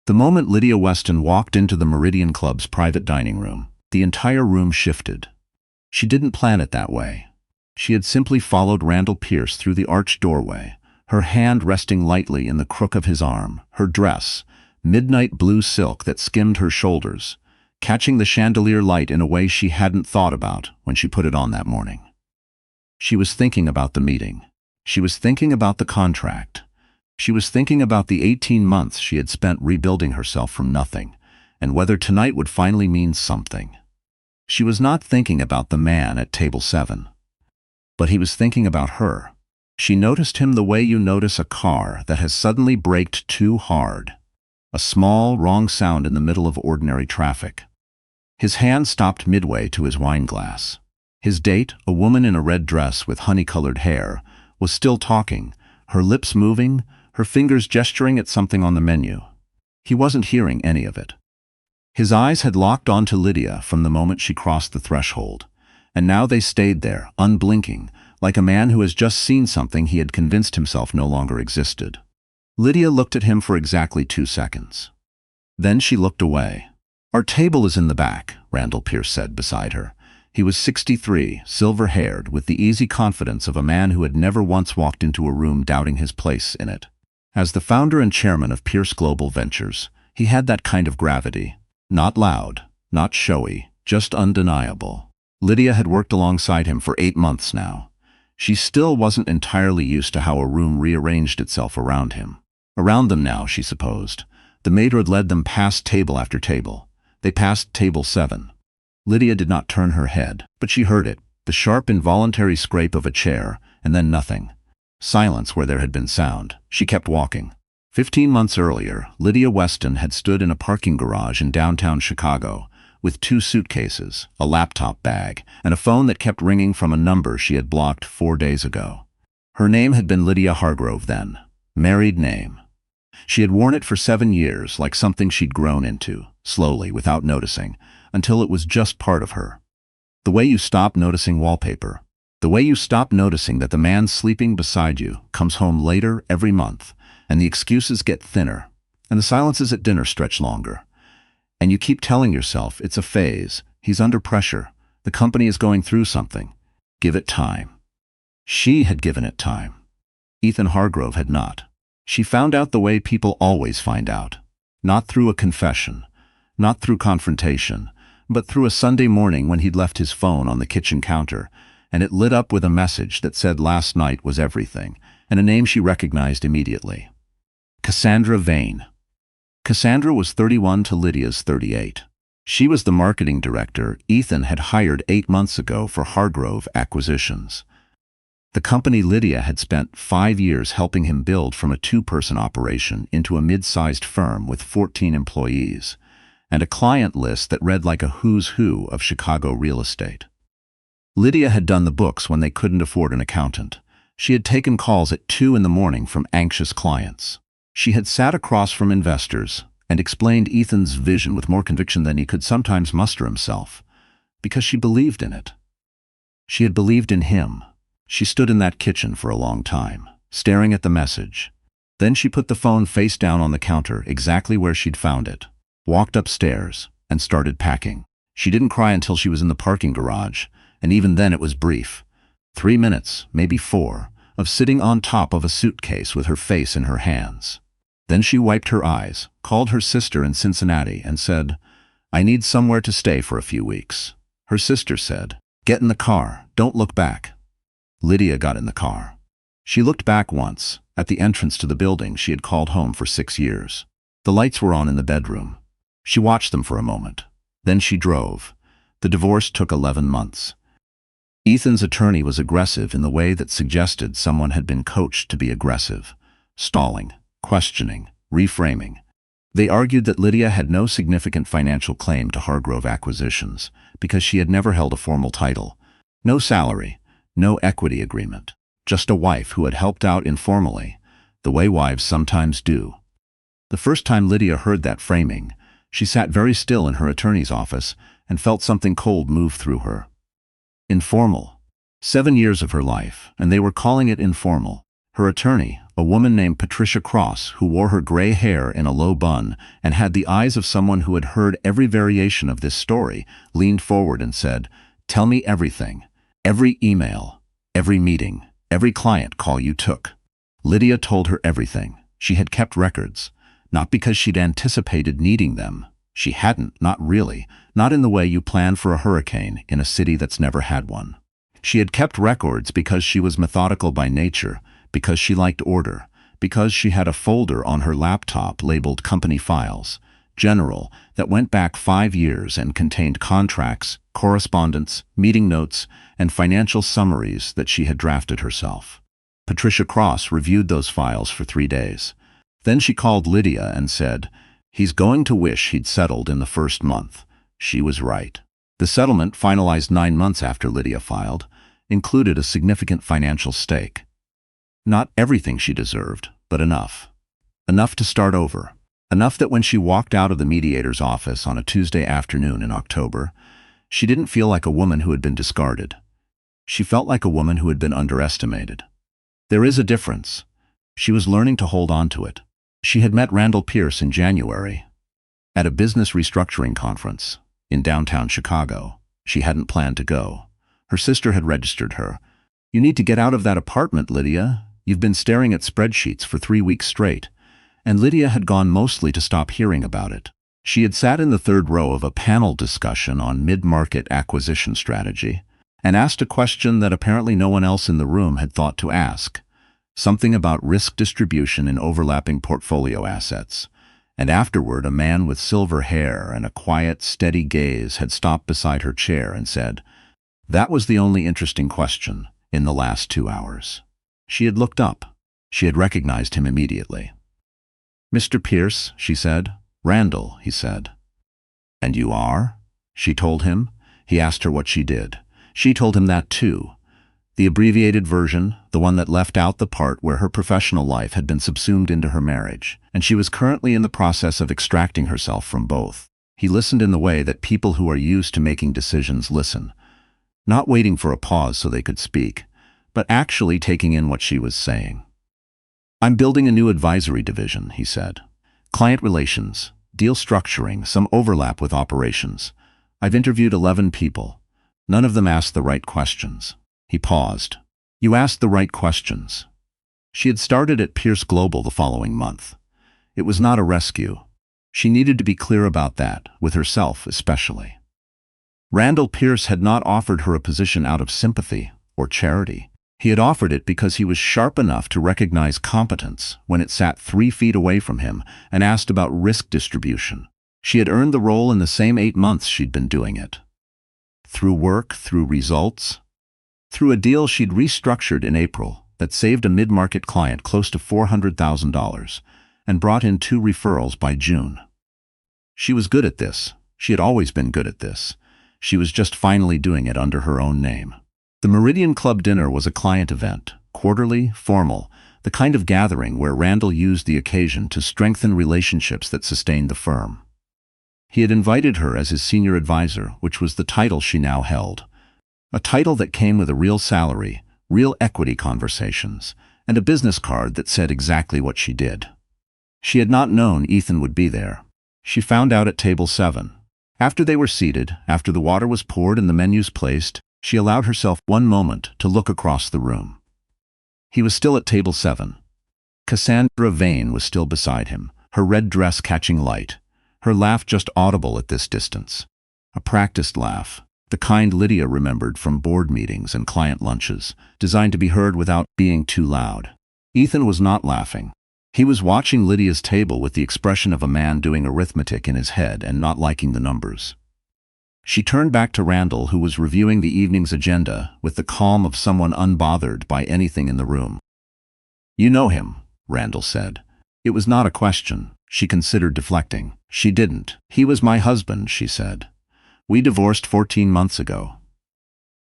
The moment Lydia Weston walked into the Meridian Club's private dining room, the entire room shifted. She didn't plan it that way. She had simply followed Randall Pierce through the arched doorway, her hand resting lightly in the crook of his arm, her dress, midnight blue silk that skimmed her shoulders, catching the chandelier light in a way she hadn't thought about when she put it on that morning. She was thinking about the meeting. She was thinking about the contract. She was thinking about the 18 months she had spent rebuilding herself from nothing, and whether tonight would finally mean something. She was not thinking about the man at table 7. But he was thinking about her. She noticed him the way you notice a car that has suddenly braked too hard. A small, wrong sound in the middle of ordinary traffic. His hand stopped midway to his wine glass. His date, a woman in a red dress with honey-colored hair, was still talking, her lips moving, her fingers gesturing at something on the menu. He wasn't hearing any of it. His eyes had locked onto Lydia from the moment she crossed the threshold, and now they stayed there, unblinking, like a man who has just seen something he had convinced himself no longer existed. Lydia looked at him for exactly 2 seconds. Then she looked away. "Our table is in the back," Randall Pierce said beside her. He was 63, silver-haired, with the easy confidence of a man who had never once walked into a room doubting his place in it. As the founder and chairman of Pierce Global Ventures, he had that kind of gravity. Not loud, not showy, just undeniable. Lydia had worked alongside him for 8 months now. She still wasn't entirely used to how a room rearranged itself around him. Around them now, she supposed. The maid led them past table after table. They passed table 7. Lydia did not turn her head, but she heard it, the sharp involuntary scrape of a chair, and then nothing. Silence where there had been sound. She kept walking. 15 months earlier, Lydia Weston had stood in a parking garage in downtown Chicago, with 2 suitcases, a laptop bag, and a phone that kept ringing from a number she had blocked 4 days ago. Her name had been Lydia Hargrove then. Married name. She had worn it for 7 years, like something she'd grown into, slowly, without noticing, until it was just part of her. The way you stop noticing wallpaper. The way you stop noticing that the man sleeping beside you comes home later every month, and the excuses get thinner, and the silences at dinner stretch longer. And you keep telling yourself it's a phase, he's under pressure, the company is going through something. Give it time. She had given it time. Ethan Hargrove had not. She found out the way people always find out. Not through a confession, not through confrontation, but through a Sunday morning when he'd left his phone on the kitchen counter, and it lit up with a message that said last night was everything, and a name she recognized immediately. Cassandra Vane. Cassandra was 31 to Lydia's 38. She was the marketing director Ethan had hired 8 months ago for Hargrove Acquisitions. The company Lydia had spent 5 years helping him build from a 2-person operation into a mid-sized firm with 14 employees, and a client list that read like a who's who of Chicago real estate. Lydia had done the books when they couldn't afford an accountant. She had taken calls at 2 in the morning from anxious clients. She had sat across from investors and explained Ethan's vision with more conviction than he could sometimes muster himself, because she believed in it. She had believed in him. She stood in that kitchen for a long time, staring at the message. Then she put the phone face down on the counter, exactly where she'd found it, walked upstairs, and started packing. She didn't cry until she was in the parking garage, and even then it was brief. 3 minutes, maybe 4, of sitting on top of a suitcase with her face in her hands. Then she wiped her eyes, called her sister in Cincinnati, and said, "I need somewhere to stay for a few weeks." Her sister said, "Get in the car, don't look back." Lydia got in the car. She looked back once, at the entrance to the building she had called home for 6 years. The lights were on in the bedroom. She watched them for a moment. Then she drove. The divorce took 11 months. Ethan's attorney was aggressive in the way that suggested someone had been coached to be aggressive, stalling, questioning, reframing. They argued that Lydia had no significant financial claim to Hargrove Acquisitions because she had never held a formal title, no salary, no equity agreement, just a wife who had helped out informally, the way wives sometimes do. The first time Lydia heard that framing, she sat very still in her attorney's office and felt something cold move through her. Informal. 7 years of her life, and they were calling it informal. Her attorney, a woman named Patricia Cross, who wore her gray hair in a low bun and had the eyes of someone who had heard every variation of this story, leaned forward and said, "Tell me everything. Every email, every meeting, every client call you took." Lydia told her everything. She had kept records, not because she'd anticipated needing them. She hadn't, not really, not in the way you plan for a hurricane in a city that's never had one. She had kept records because she was methodical by nature, because she liked order, because she had a folder on her laptop labeled Company Files, General, that went back 5 years and contained contracts, correspondence, meeting notes, and financial summaries that she had drafted herself. Patricia Cross reviewed those files for 3 days. Then she called Lydia and said, "He's going to wish he'd settled in the first month." She was right. The settlement, finalized 9 months after Lydia filed, included a significant financial stake. Not everything she deserved, but enough. Enough to start over. Enough that when she walked out of the mediator's office on a Tuesday afternoon in October, she didn't feel like a woman who had been discarded. She felt like a woman who had been underestimated. There is a difference. She was learning to hold on to it. She had met Randall Pierce in January at a business restructuring conference in downtown Chicago. She hadn't planned to go. Her sister had registered her. "You need to get out of that apartment, Lydia. You've been staring at spreadsheets for 3 weeks straight." And Lydia had gone mostly to stop hearing about it. She had sat in the third row of a panel discussion on mid-market acquisition strategy and asked a question that apparently no one else in the room had thought to ask. Something about risk distribution in overlapping portfolio assets. And afterward, a man with silver hair and a quiet, steady gaze had stopped beside her chair and said, "That was the only interesting question in the last 2 hours." She had looked up. She had recognized him immediately. "Mr. Pierce," she said. "Randall," he said. "And you are?" she told him. He asked her what she did. She told him that too. The abbreviated version, the one that left out the part where her professional life had been subsumed into her marriage, and she was currently in the process of extracting herself from both. He listened in the way that people who are used to making decisions listen, not waiting for a pause so they could speak, but actually taking in what she was saying. "I'm building a new advisory division," he said. "Client relations, deal structuring, some overlap with operations. I've interviewed 11 people. None of them asked the right questions." He paused. "You asked the right questions." She had started at Pierce Global the following month. It was not a rescue. She needed to be clear about that, with herself especially. Randall Pierce had not offered her a position out of sympathy or charity. He had offered it because he was sharp enough to recognize competence when it sat 3 feet away from him and asked about risk distribution. She had earned the role in the same 8 months she'd been doing it. Through work, through results, through a deal she'd restructured in April that saved a mid-market client close to $400,000 and brought in 2 referrals by June. She was good at this. She had always been good at this. She was just finally doing it under her own name. The Meridian Club dinner was a client event, quarterly, formal, the kind of gathering where Randall used the occasion to strengthen relationships that sustained the firm. He had invited her as his senior advisor, which was the title she now held. A title that came with a real salary, real equity conversations, and a business card that said exactly what she did. She had not known Ethan would be there. She found out at table 7. After they were seated, after the water was poured and the menus placed, she allowed herself one moment to look across the room. He was still at table 7. Cassandra Vane was still beside him, her red dress catching light, her laugh just audible at this distance. A practiced laugh, the kind Lydia remembered from board meetings and client lunches, designed to be heard without being too loud. Ethan was not laughing. He was watching Lydia's table with the expression of a man doing arithmetic in his head and not liking the numbers. She turned back to Randall, who was reviewing the evening's agenda with the calm of someone unbothered by anything in the room. "You know him," Randall said. It was not a question. She considered deflecting. She didn't. "He was my husband," she said. "We divorced 14 months ago."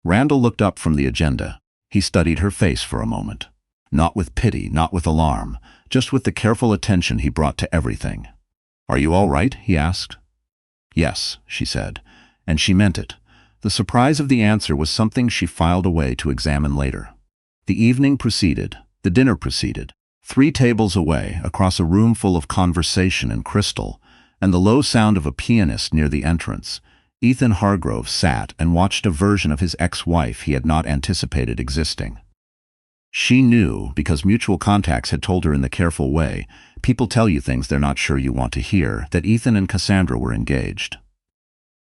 Randall looked up from the agenda. He studied her face for a moment. Not with pity, not with alarm, just with the careful attention he brought to everything. "Are you all right?" he asked. "Yes," she said, and she meant it. The surprise of the answer was something she filed away to examine later. The evening proceeded. The dinner proceeded. 3 tables away, across a room full of conversation and crystal, and the low sound of a pianist near the entrance, Ethan Hargrove sat and watched a version of his ex-wife he had not anticipated existing. She knew, because mutual contacts had told her in the careful way, people tell you things they're not sure you want to hear, that Ethan and Cassandra were engaged.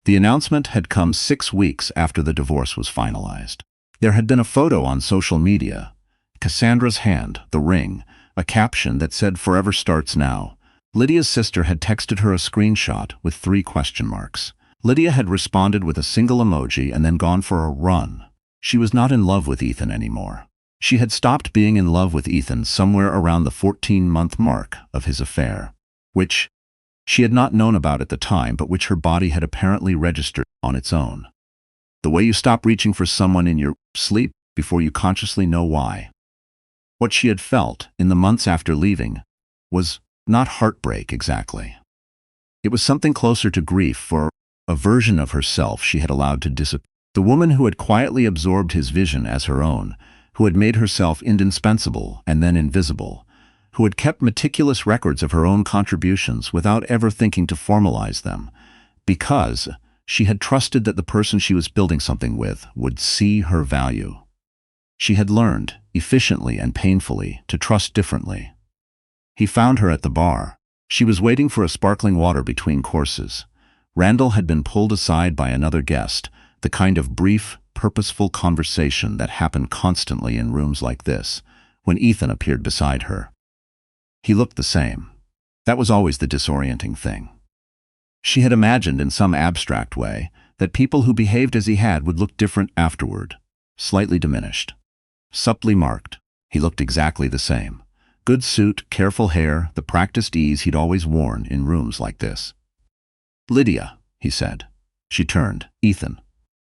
The announcement had come 6 weeks after the divorce was finalized. There had been a photo on social media. Cassandra's hand, the ring, a caption that said "Forever starts now." Lydia's sister had texted her a screenshot with 3 question marks. Lydia had responded with a single emoji and then gone for a run. She was not in love with Ethan anymore. She had stopped being in love with Ethan somewhere around the 14-month mark of his affair, which she had not known about at the time, but which her body had apparently registered on its own. The way you stop reaching for someone in your sleep before you consciously know why. What she had felt in the months after leaving was not heartbreak exactly. It was something closer to grief for a version of herself she had allowed to disappear. The woman who had quietly absorbed his vision as her own, who had made herself indispensable and then invisible, who had kept meticulous records of her own contributions without ever thinking to formalize them, because she had trusted that the person she was building something with would see her value. She had learned, efficiently and painfully, to trust differently. He found her at the bar. She was waiting for a sparkling water between courses. Randall had been pulled aside by another guest, the kind of brief, purposeful conversation that happened constantly in rooms like this, when Ethan appeared beside her. He looked the same. That was always the disorienting thing. She had imagined in some abstract way that people who behaved as he had would look different afterward, slightly diminished, subtly marked. He looked exactly the same. Good suit, careful hair, the practiced ease he'd always worn in rooms like this. "Lydia," he said. She turned. "Ethan."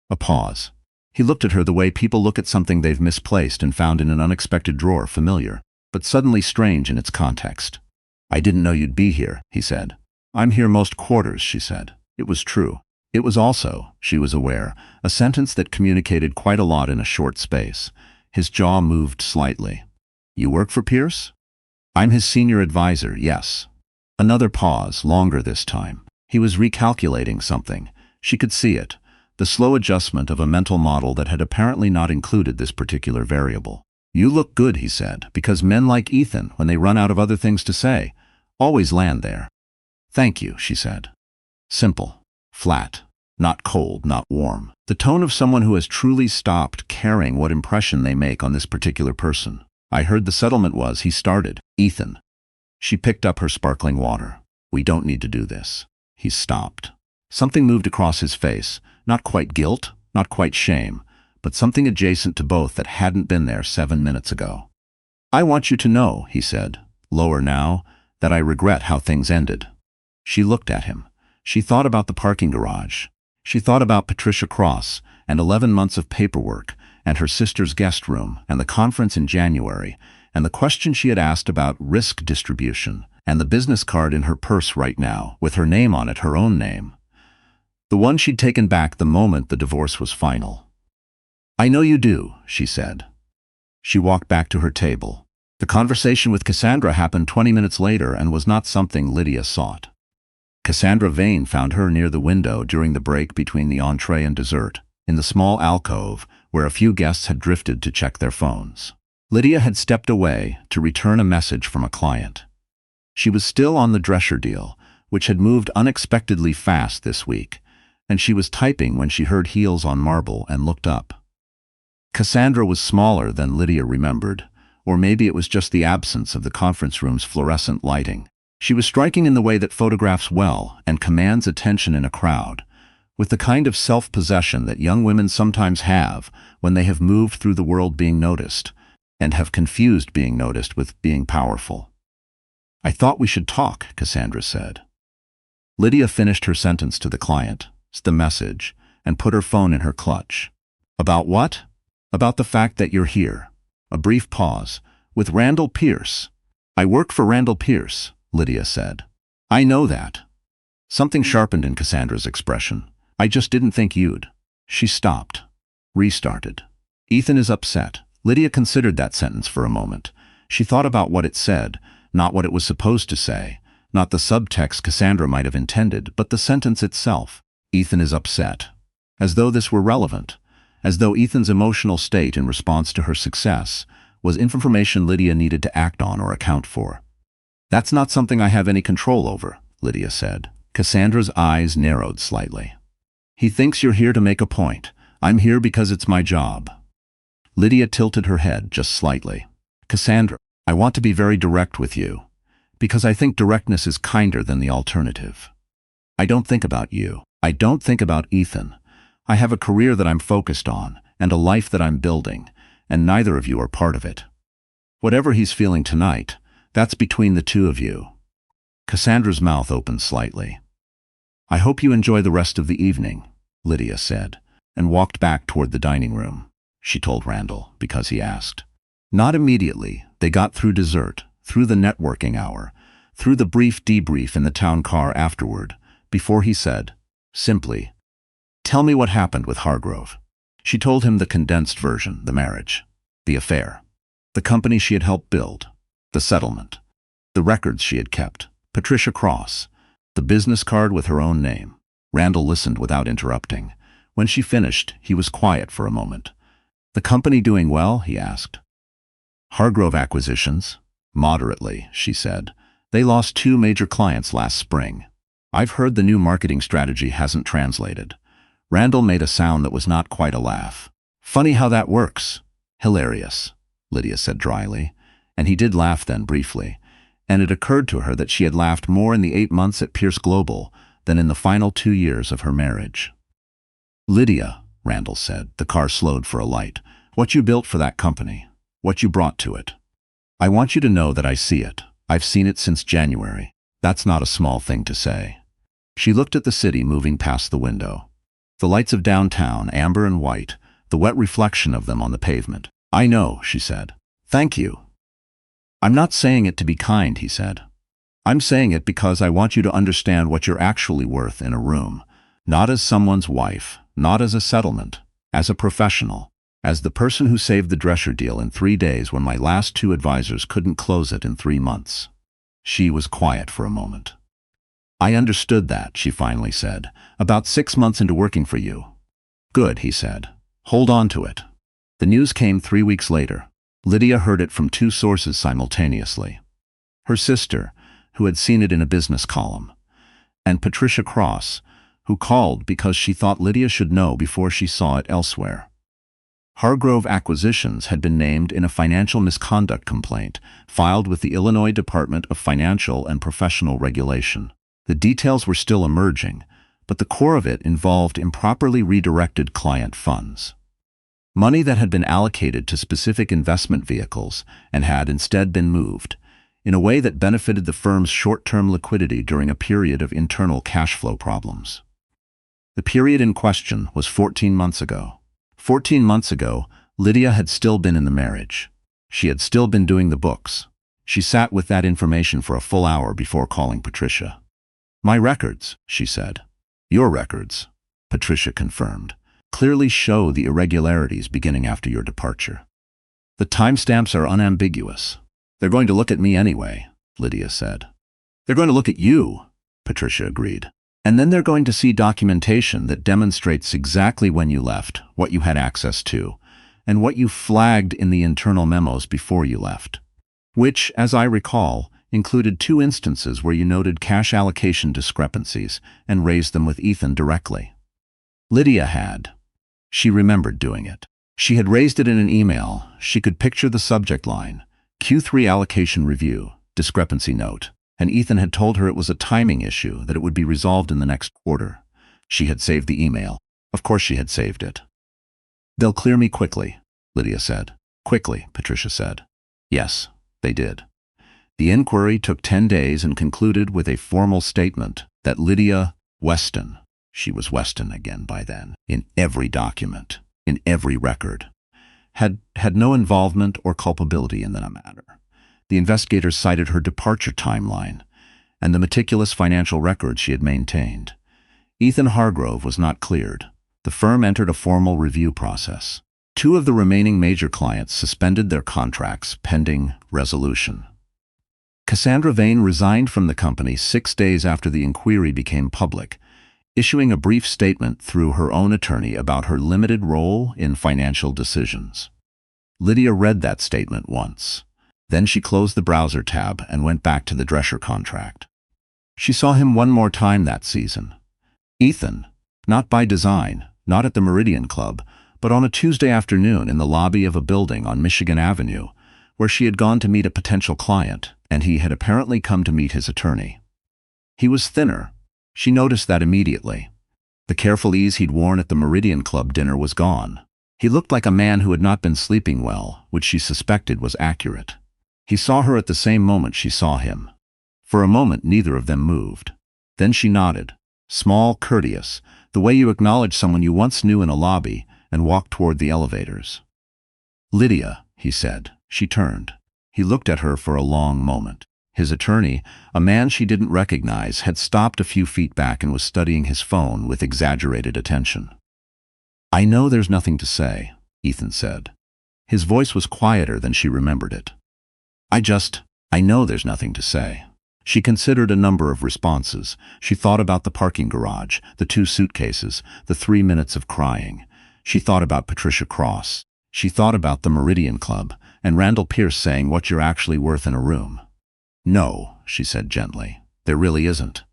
A pause. He looked at her the way people look at something they've misplaced and found in an unexpected drawer, familiar, but suddenly strange in its context. "I didn't know you'd be here," he said. "I'm here most quarters," she said. It was true. It was also, she was aware, a sentence that communicated quite a lot in a short space. His jaw moved slightly. "You work for Pierce?" "I'm his senior advisor, yes." Another pause, longer this time. He was recalculating something. She could see it. The slow adjustment of a mental model that had apparently not included this particular variable. "You look good," he said, "because men like Ethan, when they run out of other things to say, always land there." "Thank you," she said. Simple. Flat. Not cold, not warm. The tone of someone who has truly stopped caring what impression they make on this particular person. "I heard the settlement was," he started. "Ethan." She picked up her sparkling water. "We don't need to do this." He stopped. Something moved across his face. Not quite guilt, not quite shame, but something adjacent to both that hadn't been there 7 minutes ago. "I want you to know," he said, lower now, "that I regret how things ended." She looked at him. She thought about the parking garage. She thought about Patricia Cross and 11 months of paperwork and her sister's guest room and the conference in January and the question she had asked about risk distribution and the business card in her purse right now with her name on it, her own name. The one she'd taken back the moment the divorce was final. "I know you do," she said. She walked back to her table. The conversation with Cassandra happened 20 minutes later and was not something Lydia sought. Cassandra Vane found her near the window during the break between the entree and dessert, in the small alcove where a few guests had drifted to check their phones. Lydia had stepped away to return a message from a client. She was still on the Drescher deal, which had moved unexpectedly fast this week, and she was typing when she heard heels on marble and looked up. Cassandra was smaller than Lydia remembered, or maybe it was just the absence of the conference room's fluorescent lighting. She was striking in the way that photographs well and commands attention in a crowd, with the kind of self-possession that young women sometimes have when they have moved through the world being noticed, and have confused being noticed with being powerful. "I thought we should talk," Cassandra said. Lydia finished her sentence to the client, the message, and put her phone in her clutch. "About what?" "About the fact that you're here." A brief pause. "With Randall Pierce." "I work for Randall Pierce," Lydia said. "I know that." Something sharpened in Cassandra's expression. "I just didn't think you'd." She stopped. Restarted. "Ethan is upset." Lydia considered that sentence for a moment. She thought about what it said, not what it was supposed to say, not the subtext Cassandra might have intended, but the sentence itself. Ethan is upset. As though this were relevant. As though Ethan's emotional state in response to her success was information Lydia needed to act on or account for. That's not something I have any control over, Lydia said. Cassandra's eyes narrowed slightly. He thinks you're here to make a point. I'm here because it's my job. Lydia tilted her head just slightly. Cassandra, I want to be very direct with you, because I think directness is kinder than the alternative. I don't think about you. I don't think about Ethan. I have a career that I'm focused on, and a life that I'm building, and neither of you are part of it. Whatever he's feeling tonight, that's between the two of you. Cassandra's mouth opened slightly. I hope you enjoy the rest of the evening, Lydia said, and walked back toward the dining room. She told Randall, because he asked. Not immediately. They got through dessert, through the networking hour, through the brief debrief in the town car afterward, before he said, simply, tell me what happened with Hargrove. She told him the condensed version, the marriage, the affair, the company she had helped build, the settlement, the records she had kept, Patricia Cross, the business card with her own name. Randall listened without interrupting. When she finished, he was quiet for a moment. The company doing well? He asked. Hargrove Acquisitions? Moderately, she said. They lost 2 major clients last spring. I've heard the new marketing strategy hasn't translated. Randall made a sound that was not quite a laugh. Funny how that works. Hilarious, Lydia said dryly. And he did laugh then briefly. And it occurred to her that she had laughed more in the 8 months at Pierce Global than in the final 2 years of her marriage. Lydia, Randall said, the car slowed for a light, what you built for that company, what you brought to it. I want you to know that I see it. I've seen it since January. That's not a small thing to say. She looked at the city moving past the window. The lights of downtown, amber and white, the wet reflection of them on the pavement. I know, she said. Thank you. I'm not saying it to be kind, he said. I'm saying it because I want you to understand what you're actually worth in a room, not as someone's wife, not as a settlement, as a professional, as the person who saved the Drescher deal in 3 days when my last 2 advisors couldn't close it in 3 months. She was quiet for a moment. I understood that, she finally said, about 6 months into working for you. Good, he said. Hold on to it. The news came 3 weeks later. Lydia heard it from 2 sources simultaneously. Her sister, who had seen it in a business column, and Patricia Cross, who called because she thought Lydia should know before she saw it elsewhere. Hargrove Acquisitions had been named in a financial misconduct complaint filed with the Illinois Department of Financial and Professional Regulation. The details were still emerging, but the core of it involved improperly redirected client funds. Money that had been allocated to specific investment vehicles and had instead been moved, in a way that benefited the firm's short-term liquidity during a period of internal cash flow problems. The period in question was 14 months ago. 14 months ago, Lydia had still been in the marriage. She had still been doing the books. She sat with that information for a full hour before calling Patricia. My records, she said. Your records, Patricia confirmed, clearly show the irregularities beginning after your departure. The timestamps are unambiguous. They're going to look at me anyway, Lydia said. They're going to look at you, Patricia agreed. And then they're going to see documentation that demonstrates exactly when you left, what you had access to, and what you flagged in the internal memos before you left, which, as I recall, included 2 instances where you noted cash allocation discrepancies and raised them with Ethan directly. Lydia had. She remembered doing it. She had raised it in an email. She could picture the subject line, Q3 allocation review, discrepancy note. And Ethan had told her it was a timing issue, that it would be resolved in the next quarter. She had saved the email. Of course she had saved it. They'll clear me quickly, Lydia said. Quickly, Patricia said. Yes, they did. The inquiry took 10 days and concluded with a formal statement that Lydia Weston, she was Weston again by then, in every document, in every record, had no involvement or culpability in the matter. The investigators cited her departure timeline and the meticulous financial records she had maintained. Ethan Hargrove was not cleared. The firm entered a formal review process. Two of the remaining major clients suspended their contracts pending resolution. Cassandra Vane resigned from the company 6 days after the inquiry became public, issuing a brief statement through her own attorney about her limited role in financial decisions. Lydia read that statement once. Then she closed the browser tab and went back to the Drescher contract. She saw him one more time that season. Ethan, not by design, not at the Meridian Club, but on a Tuesday afternoon in the lobby of a building on Michigan Avenue, where she had gone to meet a potential client, and he had apparently come to meet his attorney. He was thinner. She noticed that immediately. The careful ease he'd worn at the Meridian Club dinner was gone. He looked like a man who had not been sleeping well, which she suspected was accurate. He saw her at the same moment she saw him. For a moment neither of them moved. Then she nodded, small, courteous, the way you acknowledge someone you once knew in a lobby, and walked toward the elevators. "Lydia," he said. She turned. He looked at her for a long moment. His attorney, a man she didn't recognize, had stopped a few feet back and was studying his phone with exaggerated attention. "I know there's nothing to say," Ethan said. His voice was quieter than she remembered it. I know there's nothing to say." She considered a number of responses. She thought about the parking garage, the 2 suitcases, the 3 minutes of crying. She thought about Patricia Cross. She thought about the Meridian Club, and Randall Pierce saying what you're actually worth in a room. "No," she said gently, "there really isn't."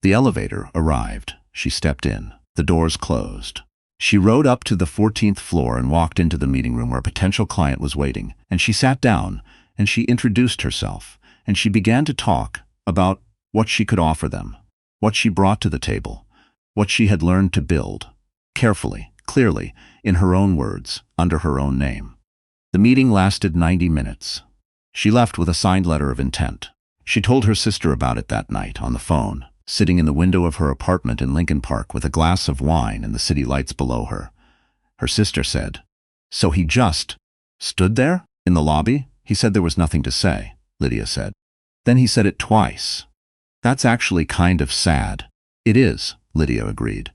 The elevator arrived. She stepped in. The doors closed. She rode up to the 14th floor and walked into the meeting room where a potential client was waiting, and she sat down, and she introduced herself, and she began to talk about what she could offer them, what she brought to the table, what she had learned to build, carefully, clearly, in her own words, under her own name. The meeting lasted 90 minutes. She left with a signed letter of intent. She told her sister about it that night on the phone, sitting in the window of her apartment in Lincoln Park with a glass of wine and the city lights below her. Her sister said, "So he just stood there in the lobby? He said there was nothing to say," Lydia said. "Then he said it twice. That's actually kind of sad." "It is," Lydia agreed.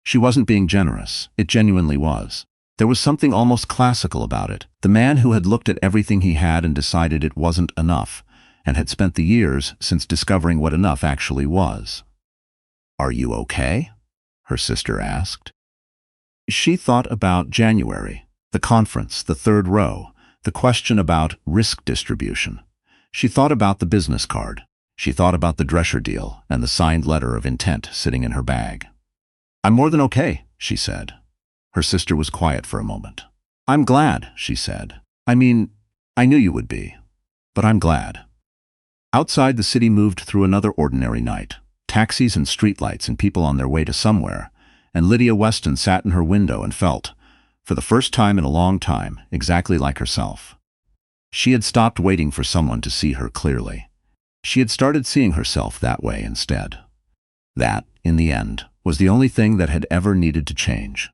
She wasn't being generous. It genuinely was. There was something almost classical about it. The man who had looked at everything he had and decided it wasn't enough, and had spent the years since discovering what enough actually was. "Are you okay?" her sister asked. She thought about January, the conference, the 3rd row, the question about risk distribution. She thought about the business card. She thought about the Drescher deal and the signed letter of intent sitting in her bag. "I'm more than okay," she said. Her sister was quiet for a moment. "I'm glad," she said. "I mean, I knew you would be. But I'm glad." Outside, the city moved through another ordinary night. Taxis and streetlights and people on their way to somewhere. And Lydia Weston sat in her window and felt, for the first time in a long time, exactly like herself. She had stopped waiting for someone to see her clearly. She had started seeing herself that way instead. That, in the end, was the only thing that had ever needed to change.